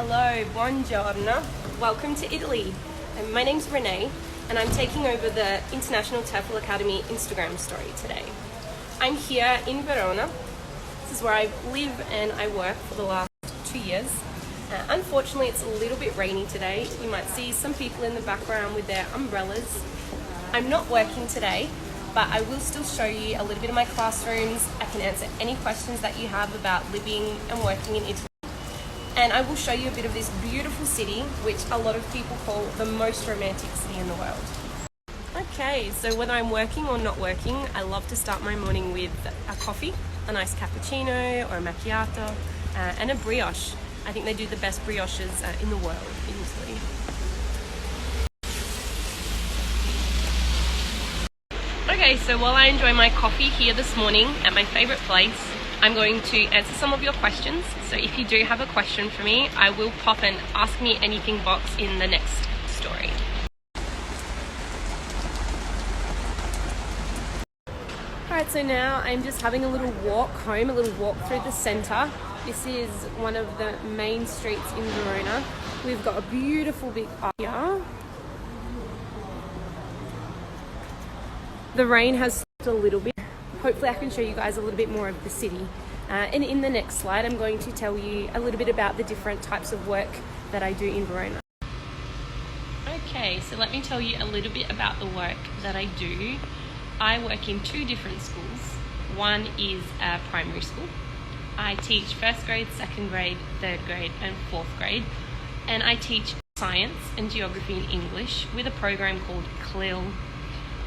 Hello, buongiorno. Welcome to Italy. My name's Renee, and I'm taking over the International TEFL Academy Instagram story today. I'm here in Verona. This is where I live and I work for the last 2 years. Unfortunately, it's a little bit rainy today. You might see some people in the background with their umbrellas. I'm not working today, but I will still show you a little bit of my classrooms. I can answer any questions that you have about living and working in Italy. And I will show you a bit of this beautiful city, which a lot of people call the most romantic city in the world. Okay, so whether I'm working or not working, I love to start my morning with a coffee, a nice cappuccino or a macchiato, and a brioche. I think they do the best brioches in the world in Italy. Okay, so while I enjoy my coffee here this morning at my favourite place, I'm going to answer some of your questions. So if you do have a question for me, I will pop an Ask Me Anything box in the next story. Alright, so now I'm just having a little walk home, a little walk through the centre. This is one of the main streets in Verona. We've got a beautiful big area. The rain has stopped a little bit. Hopefully I can show you guys a little bit more of the city. And in the next slide, I'm going to tell you a little bit about the different types of work that I do in Verona. Okay, so let me tell you a little bit about the work that I do. I work in 2 different schools. One is a primary school. I teach 1st grade, 2nd grade, 3rd grade, and 4th grade. And I teach science and geography and English with a program called CLIL.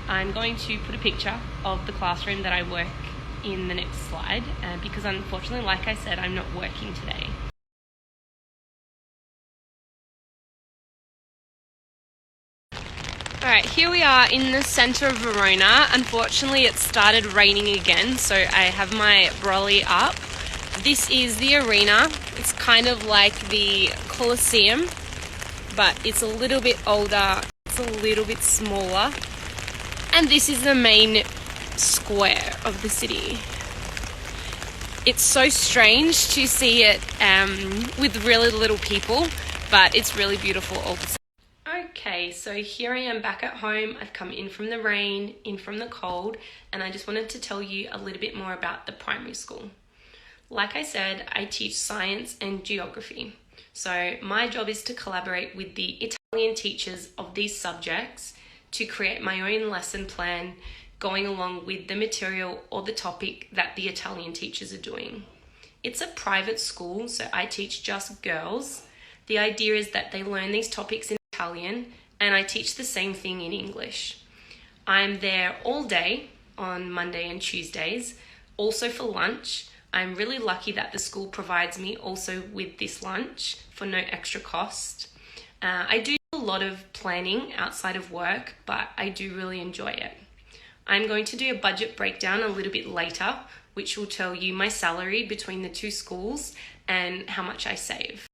I'm going to put a picture of the classroom that I work in the next slide because unfortunately, like I said, I'm not working today. Alright, here we are in the centre of Verona. Unfortunately, it started raining again, so I have my brolly up. This is the arena. It's kind of like the Colosseum, but it's a little bit older, it's a little bit smaller. And this is the main square of the city. It's so strange to see it with really little people, but it's really beautiful all the time. Okay, so here I am back at home. I've come in from the rain, in from the cold, and I just wanted to tell you a little bit more about the primary school. Like I said, I teach science and geography. So my job is to collaborate with the Italian teachers of these subjects to create my own lesson plan going along with the material or the topic that the Italian teachers are doing. It's a private school, so I teach just girls. The idea is that they learn these topics in Italian and I teach the same thing in English. I'm there all day on Monday and Tuesdays, also for lunch. I'm really lucky that the school provides me also with this lunch for no extra cost. I do a lot of planning outside of work, but I do really enjoy it. I'm going to do a budget breakdown a little bit later, which will tell you my salary between the 2 schools and how much I save.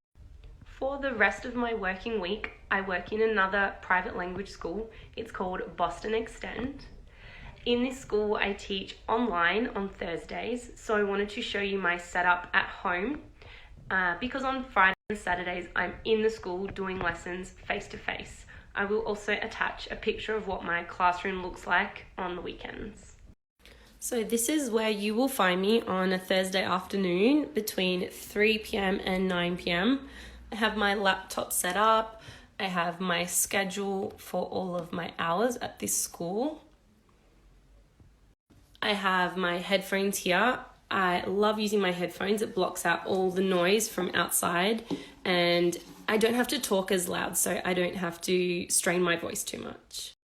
For the rest of my working week, I work in another private language school. It's called Boston Extend. In this school, I teach online on Thursdays, so I wanted to show you my setup at home because on Fridays and Saturdays, I'm in the school doing lessons face-to-face. I will also attach a picture of what my classroom looks like on the weekends. So this is where you will find me on a Thursday afternoon between 3 p.m. and 9 p.m. I have my laptop set up. I have my schedule for all of my hours at this school. I have my headphones here. I love using my headphones. It blocks out all the noise from outside and I don't have to talk as loud, so I don't have to strain my voice too much.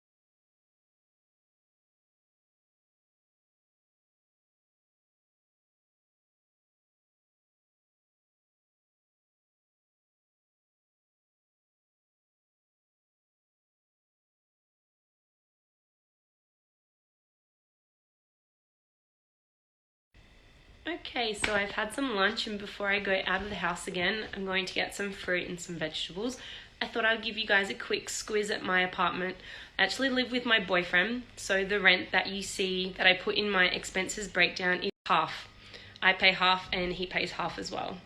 Okay, so I've had some lunch and before I go out of the house again, I'm going to get some fruit and some vegetables. I thought I'd give you guys a quick squiz at my apartment. I actually live with my boyfriend, so the rent that you see that I put in my expenses breakdown is half. I pay half and he pays half as well.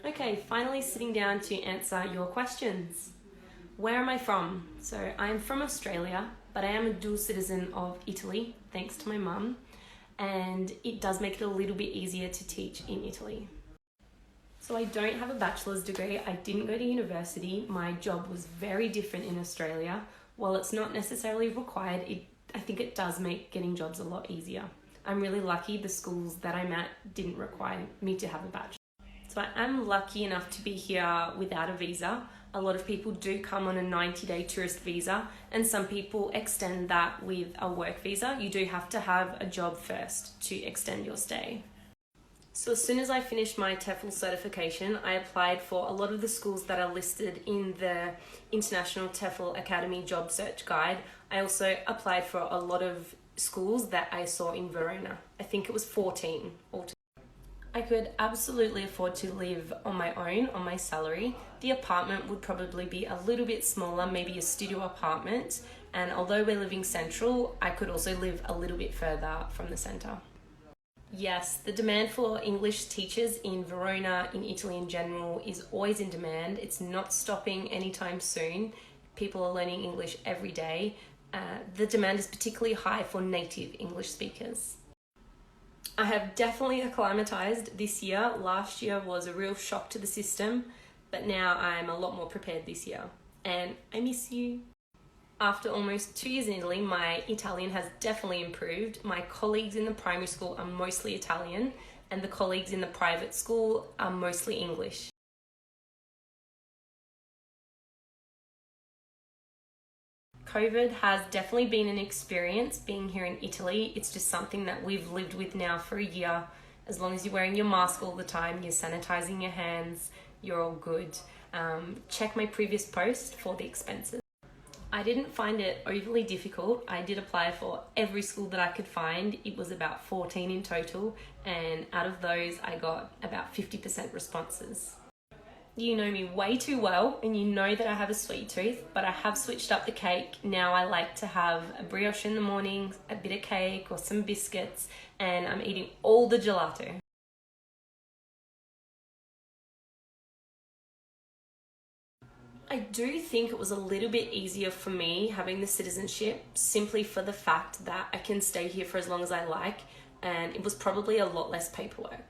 Okay, finally sitting down to answer your questions. Where am I from? So I'm from Australia, but I am a dual citizen of Italy, thanks to my mum, and it does make it a little bit easier to teach in Italy. So I don't have a bachelor's degree, I didn't go to university, my job was very different in Australia. While it's not necessarily required, I think it does make getting jobs a lot easier. I'm really lucky the schools that I'm at didn't require me to have a bachelor. So I am lucky enough to be here without a visa. A lot of people do come on a 90-day tourist visa, and some people extend that with a work visa. You do have to have a job first to extend your stay. So as soon as I finished my TEFL certification, I applied for a lot of the schools that are listed in the International TEFL Academy Job Search Guide. I also applied for a lot of schools that I saw in Verona. I think it was 14 altogether. I could absolutely afford to live on my own, on my salary. The apartment would probably be a little bit smaller, maybe a studio apartment. And although we're living central, I could also live a little bit further from the centre. Yes, the demand for English teachers in Verona, in Italy in general, is always in demand. It's not stopping anytime soon. People are learning English every day. The demand is particularly high for native English speakers. I have definitely acclimatized this year. Last year was a real shock to the system, but now I'm a lot more prepared this year. And I miss you. After almost 2 years in Italy, my Italian has definitely improved. My colleagues in the primary school are mostly Italian, and the colleagues in the private school are mostly English. COVID has definitely been an experience being here in Italy. It's just something that we've lived with now for a year. As long as you're wearing your mask all the time, you're sanitizing your hands, you're all good. Check my previous post for the expenses. I didn't find it overly difficult. I did apply for every school that I could find. It was about 14 in total, and out of those I got about 50% responses. You know me way too well, and you know that I have a sweet tooth, but I have switched up the cake. Now I like to have a brioche in the morning, a bit of cake or some biscuits, and I'm eating all the gelato. I do think it was a little bit easier for me having the citizenship, simply for the fact that I can stay here for as long as I like, and it was probably a lot less paperwork.